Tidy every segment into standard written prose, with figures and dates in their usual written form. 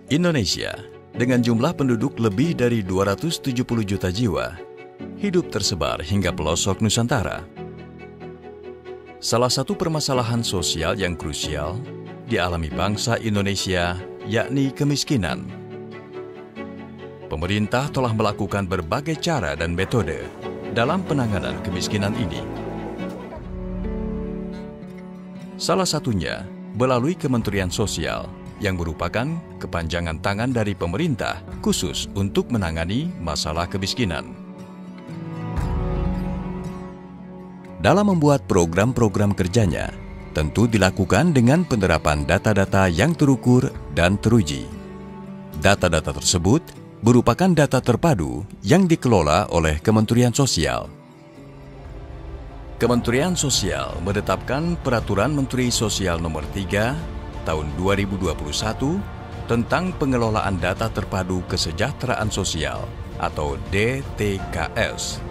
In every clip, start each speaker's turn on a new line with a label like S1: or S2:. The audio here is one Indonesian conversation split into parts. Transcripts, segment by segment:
S1: Indonesia, dengan jumlah penduduk lebih dari 270 juta jiwa, hidup tersebar hingga pelosok Nusantara. Salah satu permasalahan sosial yang krusial dialami bangsa Indonesia, yakni kemiskinan. Pemerintah telah melakukan berbagai cara dan metode dalam penanganan kemiskinan ini. Salah satunya melalui Kementerian Sosial, yang merupakan kepanjangan tangan dari pemerintah khusus untuk menangani masalah kemiskinan. Dalam membuat program-program kerjanya, tentu dilakukan dengan penerapan data-data yang terukur dan teruji. Data-data tersebut merupakan data terpadu yang dikelola oleh Kementerian Sosial. Kementerian Sosial menetapkan Peraturan Menteri Sosial Nomor 3 Tahun 2021 tentang pengelolaan data terpadu kesejahteraan sosial atau DTKS.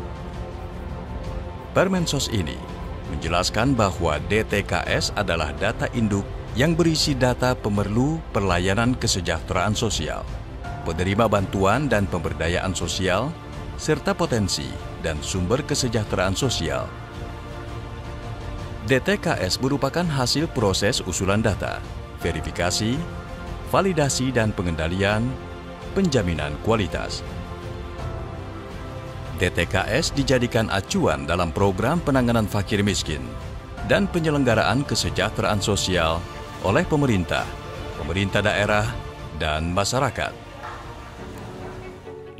S1: Permensos ini menjelaskan bahwa DTKS adalah data induk yang berisi data pemerlu pelayanan kesejahteraan sosial, penerima bantuan dan pemberdayaan sosial, serta potensi dan sumber kesejahteraan sosial. DTKS merupakan hasil proses usulan data, verifikasi, validasi dan pengendalian, penjaminan kualitas. DTKS dijadikan acuan dalam program penanganan fakir miskin dan penyelenggaraan kesejahteraan sosial oleh pemerintah, pemerintah daerah, dan masyarakat.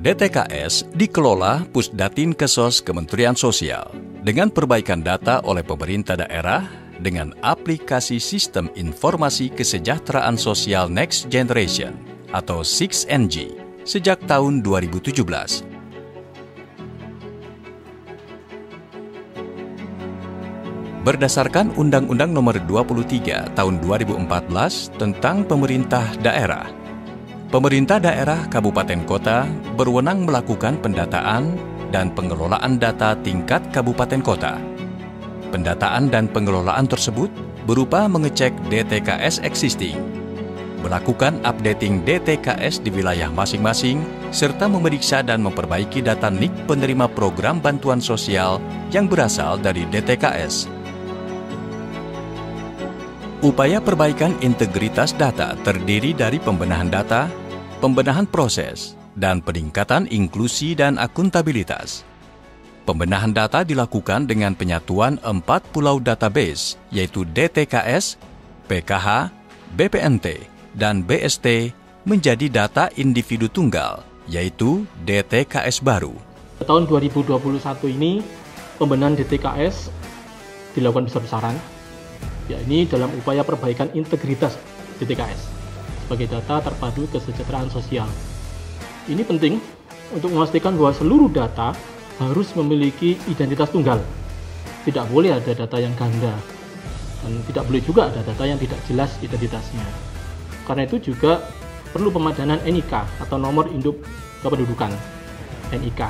S1: DTKS dikelola Pusdatin Kesos Kementerian Sosial dengan perbaikan data oleh pemerintah daerah dengan aplikasi Sistem Informasi Kesejahteraan Sosial Next Generation atau 6NG sejak tahun 2017. Berdasarkan Undang-Undang Nomor 23 Tahun 2014 tentang Pemerintah Daerah, pemerintah daerah kabupaten kota berwenang melakukan pendataan dan pengelolaan data tingkat kabupaten kota. Pendataan dan pengelolaan tersebut berupa mengecek DTKS existing, melakukan updating DTKS di wilayah masing-masing, serta memeriksa dan memperbaiki data NIK penerima program bantuan sosial yang berasal dari DTKS. Upaya perbaikan integritas data terdiri dari pembenahan data, pembenahan proses, dan peningkatan inklusi dan akuntabilitas. Pembenahan data dilakukan dengan penyatuan 4 pulau database, yaitu DTKS, PKH, BPNT, dan BST menjadi data individu tunggal, yaitu DTKS baru.
S2: Tahun 2021 ini, pembenahan DTKS dilakukan besar-besaran, yakni dalam upaya perbaikan integritas DTKS sebagai data terpadu kesejahteraan sosial. Ini penting untuk memastikan bahwa seluruh data harus memiliki identitas tunggal. Tidak boleh ada data yang ganda, dan tidak boleh juga ada data yang tidak jelas identitasnya. Karena itu juga perlu pemadanan NIK atau nomor induk kependudukan, NIK,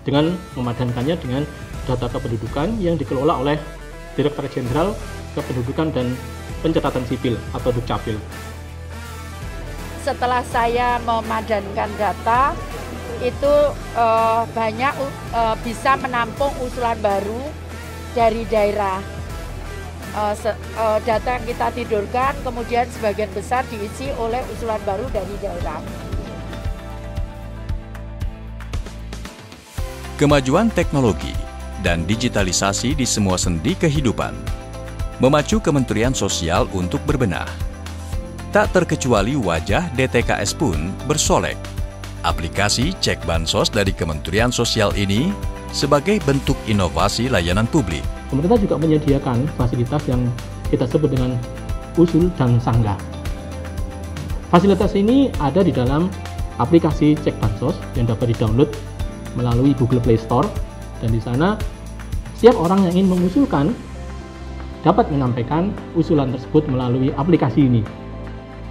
S2: dengan memadankannya dengan data kependudukan yang dikelola oleh Direktorat Jenderal Kependudukan dan Pencatatan Sipil atau Dukcapil.
S3: Setelah saya memadankan data, itu banyak bisa menampung usulan baru dari daerah. Data yang kita tidurkan kemudian sebagian besar diisi oleh usulan baru dari daerah.
S1: Kemajuan teknologi dan digitalisasi di semua sendi kehidupan memacu Kementerian Sosial untuk berbenah. Tak terkecuali wajah DTKS pun bersolek. Aplikasi Cek Bansos dari Kementerian Sosial ini sebagai bentuk inovasi layanan publik.
S2: Pemerintah juga menyediakan fasilitas yang kita sebut dengan usul dan sanggah. Fasilitas ini ada di dalam aplikasi Cek Bansos yang dapat di-download melalui Google Play Store, dan di sana setiap orang yang ingin mengusulkan dapat menyampaikan usulan tersebut melalui aplikasi ini.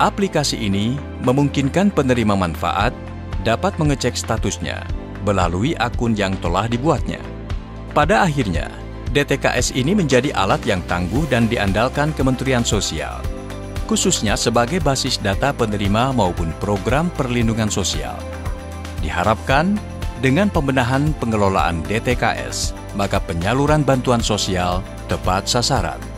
S1: Aplikasi ini memungkinkan penerima manfaat dapat mengecek statusnya melalui akun yang telah dibuatnya. Pada akhirnya, DTKS ini menjadi alat yang tangguh dan diandalkan Kementerian Sosial. khususnya sebagai basis data penerima maupun program perlindungan sosial. Diharapkan, dengan pembenahan pengelolaan DTKS, maka penyaluran bantuan sosial tepat sasaran.